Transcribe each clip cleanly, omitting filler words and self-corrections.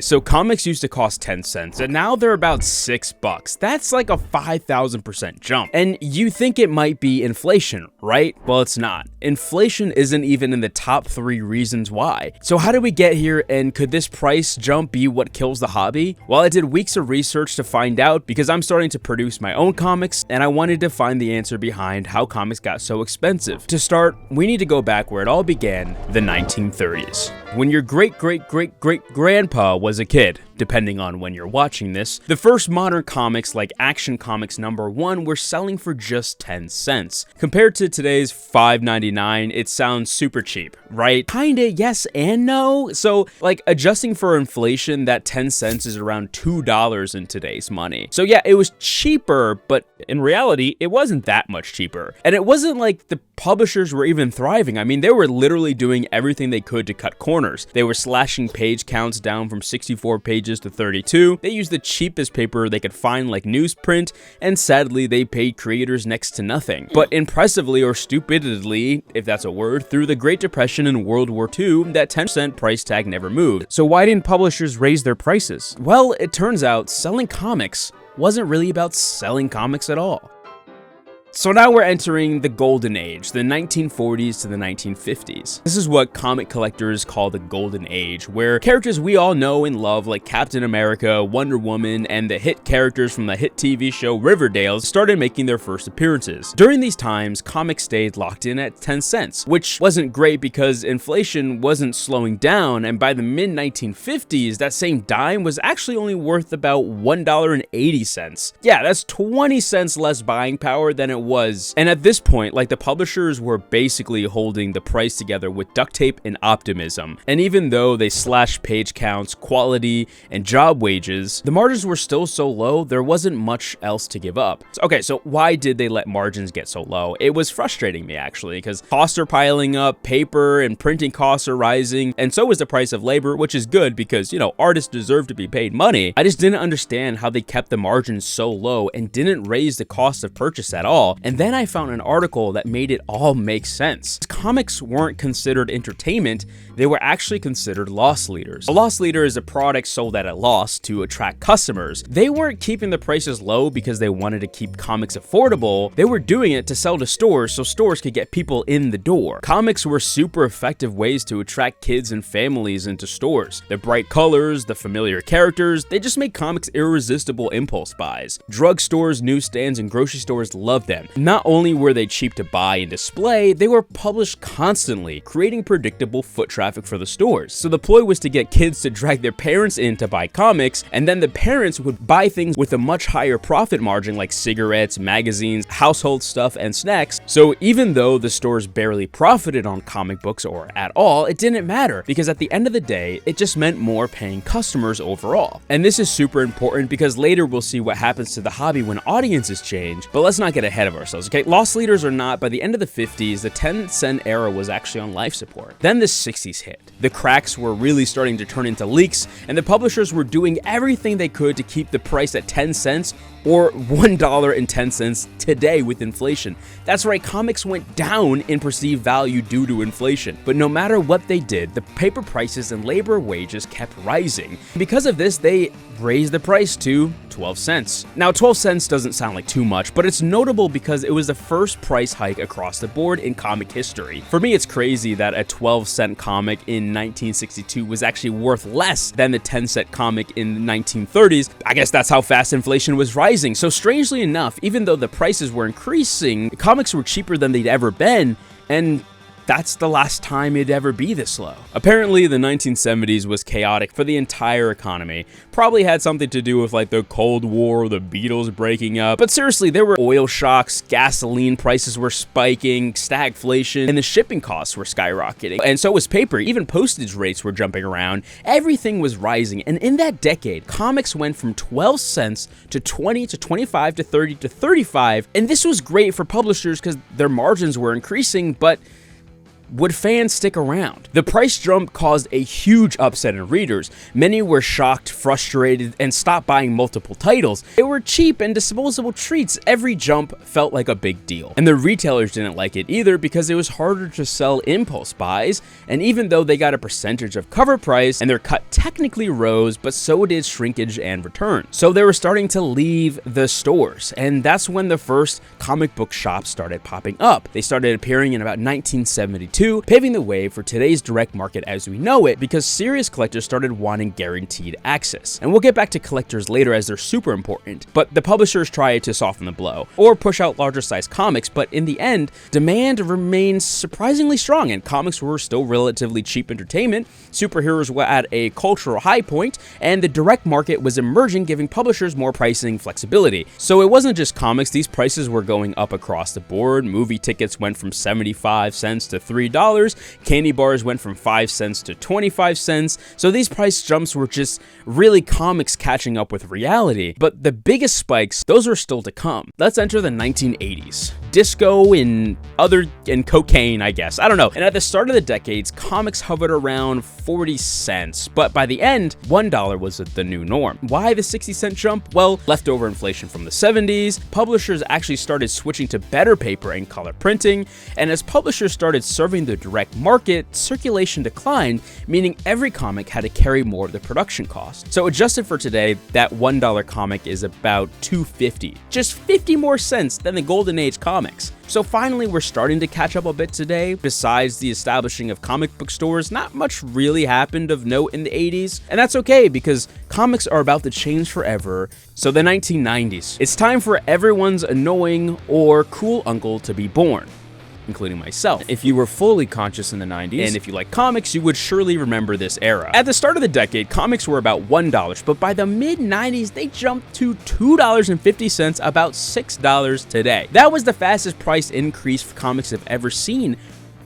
So comics used to cost 10 cents and now they're about $6. That's like a 5,000% jump. And you think it might be inflation, right? Well, it's not. Inflation isn't even in the top 3 reasons why. So how did we get here, and could this price jump be what kills the hobby? Well, I did weeks of research to find out because I'm starting to produce my own comics and I wanted to find the answer behind how comics got so expensive. To start, we need to go back where it all began, the 1930s. When your great-great-great-great-grandpa was a kid, depending on when you're watching this, the first modern comics like Action Comics #1 were selling for just 10 cents. Compared to today's $5.99, it sounds super cheap, right? Kinda yes and no. So like adjusting for inflation, that 10 cents is around $2 in today's money. So yeah, it was cheaper, but in reality, it wasn't that much cheaper. And it wasn't like the publishers were even thriving. I mean, they were literally doing everything they could to cut corners. They were slashing page counts down from 64 pages to 32. They used the cheapest paper they could find like newsprint, and sadly, they paid creators next to nothing. But impressively or stupidly, if that's a word, through the Great Depression and World War II, that 10-cent price tag never moved. So why didn't publishers raise their prices? Well, it turns out selling comics wasn't really about selling comics at all. So now we're entering the golden age, the 1940s to the 1950s. This is what comic collectors call the golden age, where characters we all know and love like Captain America, Wonder Woman, and the hit characters from the hit TV show Riverdale started making their first appearances. During these times, comics stayed locked in at 10 cents, which wasn't great because inflation wasn't slowing down, and by the mid-1950s, that same dime was actually only worth about $1.80. Yeah, that's 20 cents less buying power than it was. And at this point, like, the publishers were basically holding the price together with duct tape and optimism. And even though they slashed page counts, quality, and job wages, the margins were still so low, there wasn't much else to give up. Okay, so why did they let margins get so low? It was frustrating me, actually, because costs are piling up, paper and printing costs are rising, and so is the price of labor, which is good because, you know, artists deserve to be paid money. I just didn't understand how they kept the margins so low and didn't raise the cost of purchase at all. And then I found an article that made it all make sense. Comics weren't considered entertainment, they were actually considered loss leaders. A loss leader is a product sold at a loss to attract customers. They weren't keeping the prices low because they wanted to keep comics affordable, they were doing it to sell to stores so stores could get people in the door. Comics were super effective ways to attract kids and families into stores. The bright colors, the familiar characters, they just made comics irresistible impulse buys. Drugstores, newsstands, and grocery stores loved them. Not only were they cheap to buy and display, they were published constantly, creating predictable foot traffic for the stores. So the ploy was to get kids to drag their parents in to buy comics, and then the parents would buy things with a much higher profit margin like cigarettes, magazines, household stuff, and snacks. So even though the stores barely profited on comic books or at all, it didn't matter because at the end of the day, it just meant more paying customers overall. And this is super important because later we'll see what happens to the hobby when audiences change, but let's not get ahead of ourselves, okay? Loss leaders or not, by the end of the 50s, the 10-cent era was actually on life support. Then the 60s hit. The cracks were really starting to turn into leaks, and the publishers were doing everything they could to keep the price at 10 cents or $1.10 today with inflation. That's right, comics went down in perceived value due to inflation. But no matter what they did, the paper prices and labor wages kept rising. Because of this, they raised the price to 12 cents. Now, 12 cents doesn't sound like too much, but it's notable because it was the first price hike across the board in comic history. For me, it's crazy that a 12-cent comic in 1962 was actually worth less than the 10-cent comic in the 1930s. I guess that's how fast inflation was rising. So strangely enough, even though the prices were increasing, comics were cheaper than they'd ever been, and that's the last time it'd ever be this low. Apparently, the 1970s was chaotic for the entire economy. Probably had something to do with like the Cold War, the Beatles breaking up. But seriously, there were oil shocks, gasoline prices were spiking, stagflation, and the shipping costs were skyrocketing. And so was paper, even postage rates were jumping around. Everything was rising. And in that decade, comics went from 12 cents to 20 to 25 to 30 to 35. And this was great for publishers because their margins were increasing, but would fans stick around? The price jump caused a huge upset in readers. Many were shocked, frustrated, and stopped buying multiple titles. They were cheap and disposable treats. Every jump felt like a big deal. And the retailers didn't like it either because it was harder to sell impulse buys, and even though they got a percentage of cover price and their cut technically rose, but so did shrinkage and returns. So they were starting to leave the stores, and that's when the first comic book shops started popping up. They started appearing in about 1972, paving the way for today's direct market as we know it, because serious collectors started wanting guaranteed access. And we'll get back to collectors later as they're super important, but the publishers tried to soften the blow or push out larger size comics, but in the end, demand remained surprisingly strong and comics were still relatively cheap entertainment. Superheroes were at a cultural high point, and the direct market was emerging, giving publishers more pricing flexibility. So it wasn't just comics, these prices were going up across the board. Movie tickets went from 75 cents to $3. Candy bars went from 5 cents to 25 cents. So these price jumps were just really comics catching up with reality. But the biggest spikes, those are still to come. Let's enter the 1980s. Disco and cocaine, I guess. I don't know. And at the start of the decades, comics hovered around 40 cents. But by the end, $1 was the new norm. Why the 60-cent jump? Well, leftover inflation from the 70s, publishers actually started switching to better paper and color printing, and as publishers started serving the direct market, circulation declined, meaning every comic had to carry more of the production cost. So adjusted for today, that $1 comic is about $2.50, just 50 more cents than the golden age comics. So finally, we're starting to catch up a bit today. Besides the establishing of comic book stores, not much really happened of note in the 80s, and that's okay because comics are about to change forever. So the 1990s, it's time for everyone's annoying or cool uncle to be born, including myself. If you were fully conscious in the 90s, and if you like comics, you would surely remember this era. At the start of the decade, comics were about $1, but by the mid-90s, they jumped to $2.50, about $6 today. That was the fastest price increase comics have ever seen,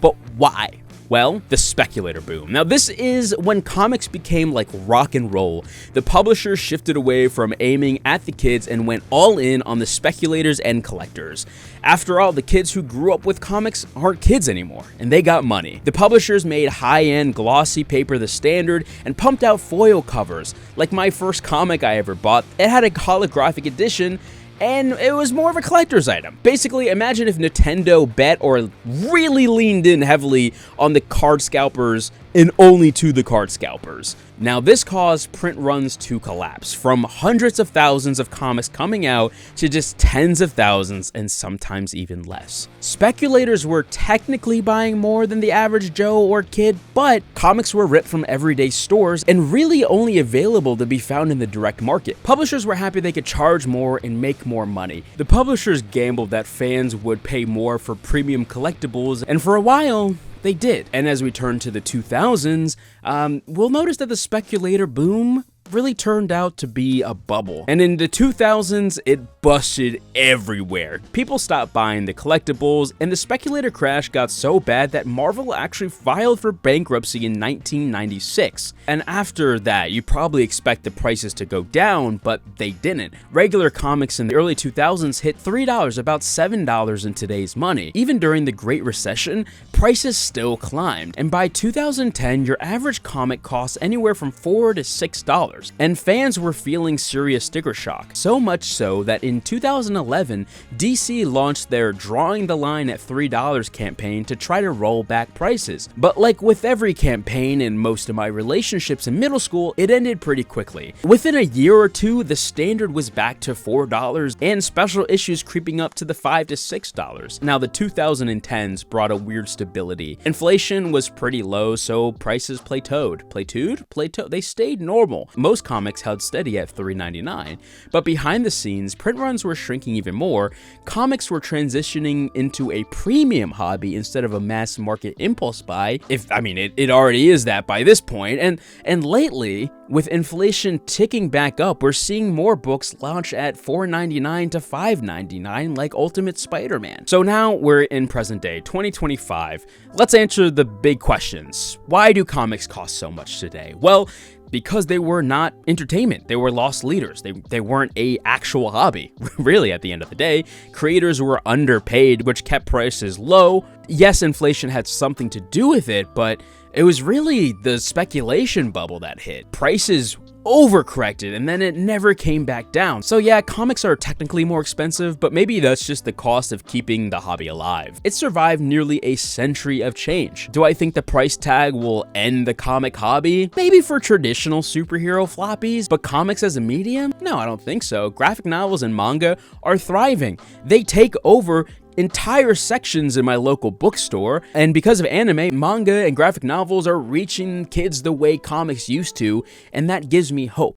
but why? Well, the speculator boom. Now, this is when comics became like rock and roll. The publishers shifted away from aiming at the kids and went all in on the speculators and collectors. After all, the kids who grew up with comics aren't kids anymore, and they got money. The publishers made high-end glossy paper the standard and pumped out foil covers. Like my first comic I ever bought, it had a holographic edition, and it was more of a collector's item. Basically, imagine if Nintendo bet or really leaned in heavily on the card scalpers and only to the card scalpers. Now, this caused print runs to collapse, from hundreds of thousands of comics coming out to just tens of thousands and sometimes even less. Speculators were technically buying more than the average Joe or kid, but comics were ripped from everyday stores and really only available to be found in the direct market. Publishers were happy they could charge more and make more money. The publishers gambled that fans would pay more for premium collectibles, and for a while, they did. And as we turn to the 2000s, we'll notice that the speculator boom really turned out to be a bubble. And in the 2000s, it busted everywhere. People stopped buying the collectibles, and the speculator crash got so bad that Marvel actually filed for bankruptcy in 1996. And after that, you probably expect the prices to go down, but they didn't. Regular comics in the early 2000s hit $3, about $7 in today's money. Even during the Great Recession, prices still climbed, and by 2010, your average comic costs anywhere from $4 to $6. And fans were feeling serious sticker shock, so much so that in 2011, DC launched their Drawing the Line at $3 campaign to try to roll back prices. But like with every campaign in most of my relationships in middle school, it ended pretty quickly. Within a year or two, the standard was back to $4 and special issues creeping up to the $5 to $6. Now, the 2010s brought a weird stability. Inflation was pretty low, so prices plateaued. They stayed normal. Most comics held steady at $3.99, but behind the scenes, print runs were shrinking even more. Comics were transitioning into a premium hobby instead of a mass market impulse buy. It already is that by this point, and lately, with inflation ticking back up, we're seeing more books launch at $4.99 to $5.99, like Ultimate Spider-Man. So now we're in present day, 2025. Let's answer the big questions. Why do comics cost so much today? Well, because they were not entertainment. They were lost leaders. They weren't a actual hobby. Really, at the end of the day, creators were underpaid, which kept prices low. Yes, inflation had something to do with it, but it was really the speculation bubble that hit. Prices overcorrected and then it never came back down. So yeah, comics are technically more expensive, but maybe that's just the cost of keeping the hobby alive. It survived nearly a century of change. Do I think the price tag will end the comic hobby? Maybe for traditional superhero floppies, but comics as a medium? No, I don't think so. Graphic novels and manga are thriving. They take over entire sections in my local bookstore, and because of anime, manga and graphic novels are reaching kids the way comics used to, and that gives me hope.